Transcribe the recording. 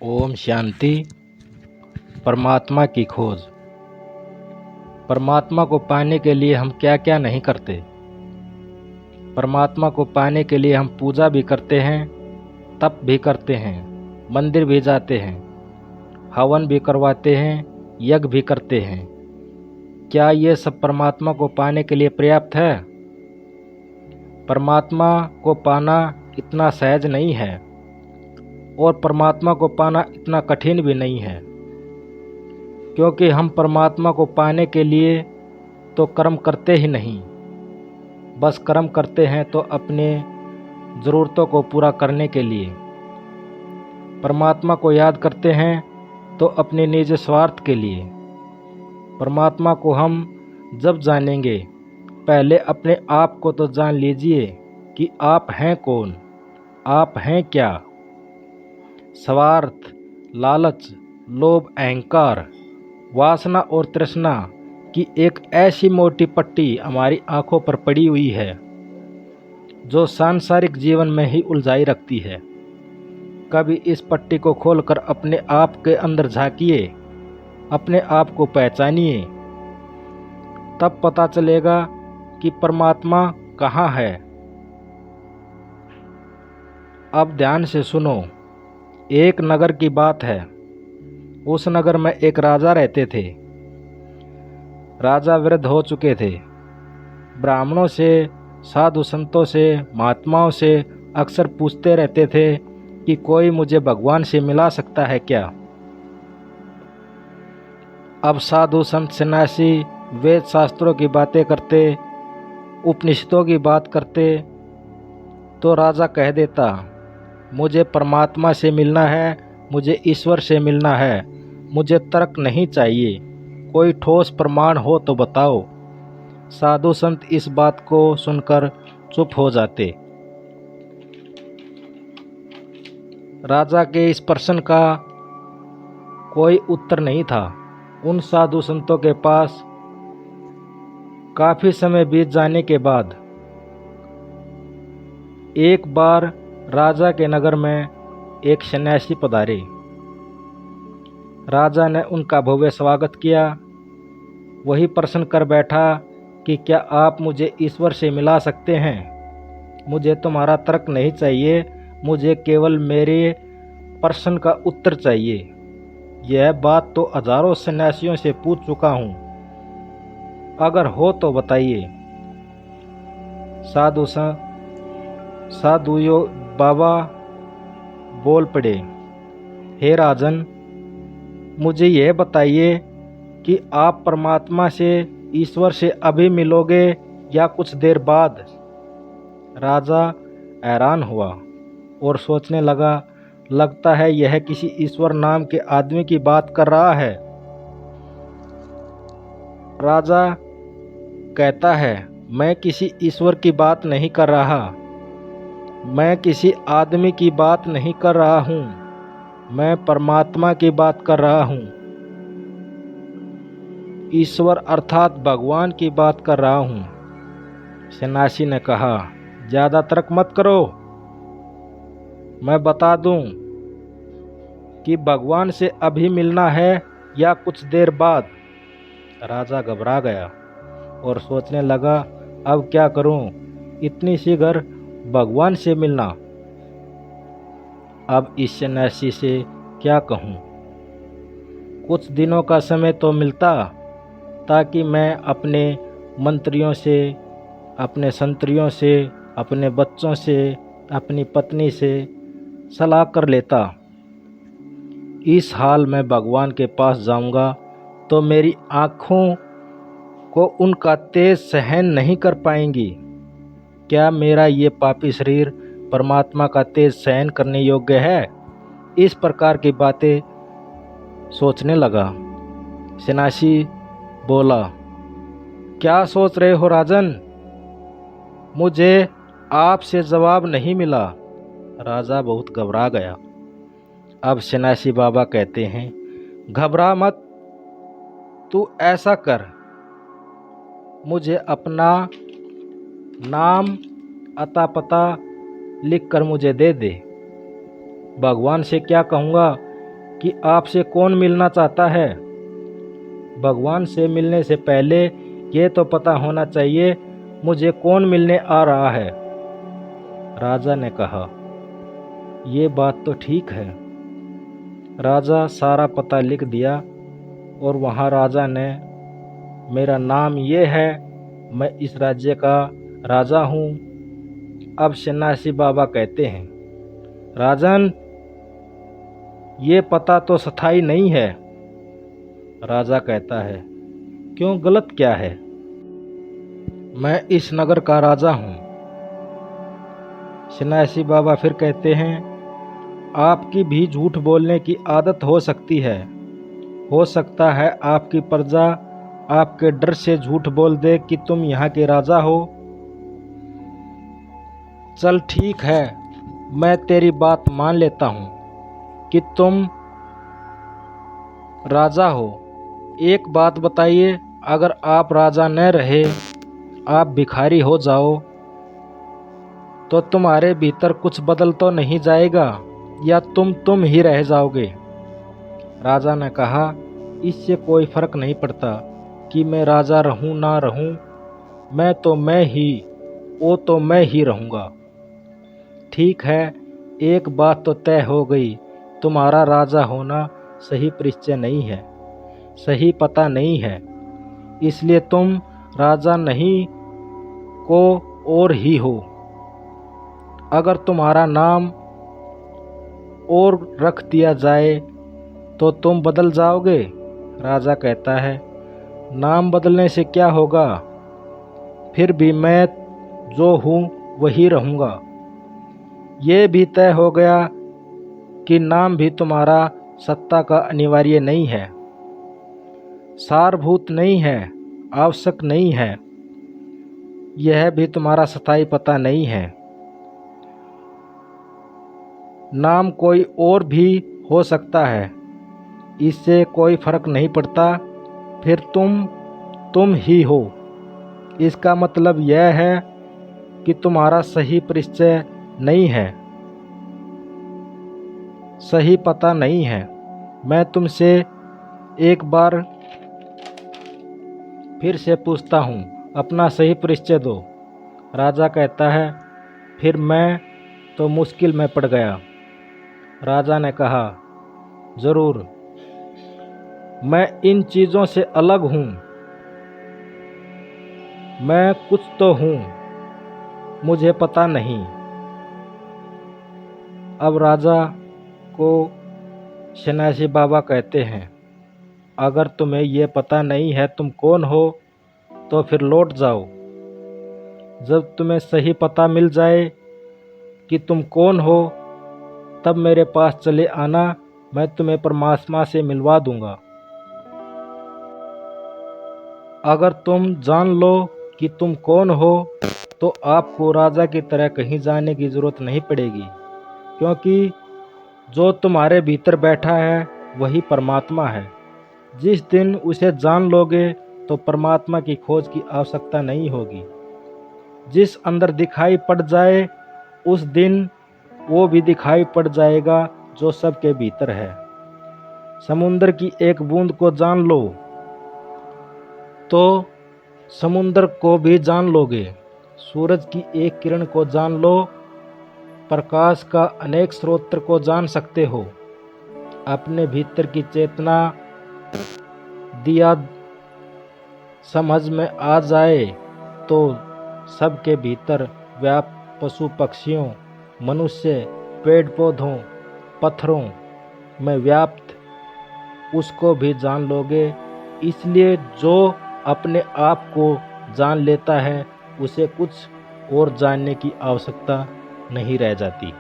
ओम शांति। परमात्मा की खोज। परमात्मा को पाने के लिए हम क्या क्या नहीं करते। परमात्मा को पाने के लिए हम पूजा भी करते हैं, तप भी करते हैं, मंदिर भी जाते हैं, हवन भी करवाते हैं, यज्ञ भी करते हैं। क्या ये सब परमात्मा को पाने के लिए पर्याप्त है? परमात्मा को पाना इतना सहज नहीं है और परमात्मा को पाना इतना कठिन भी नहीं है, क्योंकि हम परमात्मा को पाने के लिए तो कर्म करते ही नहीं, बस कर्म करते हैं तो अपने ज़रूरतों को पूरा करने के लिए। परमात्मा को याद करते हैं तो अपने निज स्वार्थ के लिए। परमात्मा को हम जब जानेंगे, पहले अपने आप को तो जान लीजिए कि आप हैं कौन, आप हैं क्या। स्वार्थ, लालच, लोभ, अहंकार, वासना और तृष्णा की एक ऐसी मोटी पट्टी हमारी आंखों पर पड़ी हुई है जो सांसारिक जीवन में ही उलझाई रखती है। कभी इस पट्टी को खोलकर अपने आप के अंदर झांकिए, अपने आप को पहचानिए, तब पता चलेगा कि परमात्मा कहाँ है। अब ध्यान से सुनो। एक नगर की बात है। उस नगर में एक राजा रहते थे। राजा वृद्ध हो चुके थे। ब्राह्मणों से, साधु संतों से, महात्माओं से अक्सर पूछते रहते थे कि कोई मुझे भगवान से मिला सकता है क्या। अब साधु संत सन्यासी वेद शास्त्रों की बातें करते, उपनिषदों की बात करते, तो राजा कह देता, मुझे परमात्मा से मिलना है, मुझे ईश्वर से मिलना है, मुझे तर्क नहीं चाहिए, कोई ठोस प्रमाण हो तो बताओ। साधु संत इस बात को सुनकर चुप हो जाते। राजा के इस प्रश्न का कोई उत्तर नहीं था। उन साधु संतों के पास काफी समय बीत जाने के बाद एक बार राजा के नगर में एक सन्यासी पधारे। राजा ने उनका भव्य स्वागत किया। वही प्रश्न कर बैठा कि क्या आप मुझे ईश्वर से मिला सकते हैं? मुझे तुम्हारा तर्क नहीं चाहिए, मुझे केवल मेरे प्रश्न का उत्तर चाहिए। यह बात तो हजारों सन्यासियों से पूछ चुका हूँ, अगर हो तो बताइए। साधु बाबा बोल पड़े, हे राजन, मुझे यह बताइए कि आप परमात्मा से, ईश्वर से अभी मिलोगे या कुछ देर बाद? राजा हैरान हुआ और सोचने लगा, लगता है यह किसी ईश्वर नाम के आदमी की बात कर रहा है। राजा कहता है, मैं किसी ईश्वर की बात नहीं कर रहा, मैं किसी आदमी की बात नहीं कर रहा हूँ, मैं परमात्मा की बात कर रहा हूँ। ईश्वर अर्थात भगवान की बात कर रहा हूँ। सन्यासी ने कहा, ज़्यादा तर्क मत करो, मैं बता दूं कि भगवान से अभी मिलना है या कुछ देर बाद। राजा घबरा गया और सोचने लगा, अब क्या करूं, इतनी शीघ्र भगवान से मिलना। अब इस सन्यासी से क्या कहूं? कुछ दिनों का समय तो मिलता ताकि मैं अपने मंत्रियों से, अपने संतरियों से, अपने बच्चों से, अपनी पत्नी से सलाह कर लेता। इस हाल में भगवान के पास जाऊंगा तो मेरी आँखों को उनका तेज सहन नहीं कर पाएंगी। क्या मेरा ये पापी शरीर परमात्मा का तेज सहन करने योग्य है? इस प्रकार की बातें सोचने लगा। सन्यासी बोला, क्या सोच रहे हो राजन? मुझे आपसे जवाब नहीं मिला। राजा बहुत घबरा गया। अब सन्यासी बाबा कहते हैं, घबरा मत, तू ऐसा कर, मुझे अपना नाम, अता पता लिख कर मुझे दे दे। भगवान से क्या कहूँगा कि आपसे कौन मिलना चाहता है। भगवान से मिलने से पहले ये तो पता होना चाहिए मुझे कौन मिलने आ रहा है। राजा ने कहा, ये बात तो ठीक है। राजा सारा पता लिख दिया और वहाँ राजा ने, मेरा नाम ये है, मैं इस राज्य का राजा हूँ। अब सन्यासी बाबा कहते हैं, राजन, ये पता तो स्थायी नहीं है। राजा कहता है, क्यों, गलत क्या है? मैं इस नगर का राजा हूँ। सन्यासी बाबा फिर कहते हैं, आपकी भी झूठ बोलने की आदत हो सकती है। हो सकता है आपकी प्रजा आपके डर से झूठ बोल दे कि तुम यहाँ के राजा हो। चल ठीक है, मैं तेरी बात मान लेता हूँ कि तुम राजा हो। एक बात बताइए, अगर आप राजा न रहे, आप भिखारी हो जाओ, तो तुम्हारे भीतर कुछ बदल तो नहीं जाएगा, या तुम ही रह जाओगे? राजा ने कहा, इससे कोई फर्क नहीं पड़ता कि मैं राजा रहूं ना रहूं, मैं तो मैं ही, वो तो मैं ही रहूंगा। ठीक है, एक बात तो तय हो गई, तुम्हारा राजा होना सही परिचय नहीं है, सही पता नहीं है, इसलिए तुम राजा नहीं को और ही हो। अगर तुम्हारा नाम और रख दिया जाए तो तुम बदल जाओगे? राजा कहता है, नाम बदलने से क्या होगा, फिर भी मैं जो हूँ वही रहूँगा। ये भी तय हो गया कि नाम भी तुम्हारा सत्ता का अनिवार्य नहीं है, सारभूत नहीं है, आवश्यक नहीं है। यह भी तुम्हारा स्थायी पता नहीं है। नाम कोई और भी हो सकता है, इससे कोई फर्क नहीं पड़ता, फिर तुम ही हो। इसका मतलब यह है कि तुम्हारा सही परिचय नहीं है, सही पता नहीं है। मैं तुमसे एक बार फिर से पूछता हूँ, अपना सही परिचय दो। राजा कहता है, फिर मैं तो मुश्किल में पड़ गया। राजा ने कहा, जरूर, मैं इन चीज़ों से अलग हूँ, मैं कुछ तो हूँ, मुझे पता नहीं। अब राजा को सन्यासी बाबा कहते हैं, अगर तुम्हें ये पता नहीं है तुम कौन हो, तो फिर लौट जाओ। जब तुम्हें सही पता मिल जाए कि तुम कौन हो, तब मेरे पास चले आना, मैं तुम्हें परमात्मा से मिलवा दूंगा। अगर तुम जान लो कि तुम कौन हो, तो आपको राजा की तरह कहीं जाने की ज़रूरत नहीं पड़ेगी, क्योंकि जो तुम्हारे भीतर बैठा है वही परमात्मा है। जिस दिन उसे जान लोगे तो परमात्मा की खोज की आवश्यकता नहीं होगी। जिस अंदर दिखाई पड़ जाए, उस दिन वो भी दिखाई पड़ जाएगा जो सबके भीतर है। समुद्र की एक बूंद को जान लो तो समुद्र को भी जान लोगे। सूरज की एक किरण को जान लो, प्रकाश का अनेक स्रोत को जान सकते हो। अपने भीतर की चेतना दिया समझ में आ जाए तो सबके भीतर व्याप्त पशु पक्षियों, मनुष्य, पेड़ पौधों, पत्थरों में व्याप्त उसको भी जान लोगे। इसलिए जो अपने आप को जान लेता है, उसे कुछ और जानने की आवश्यकता नहीं रह जाती।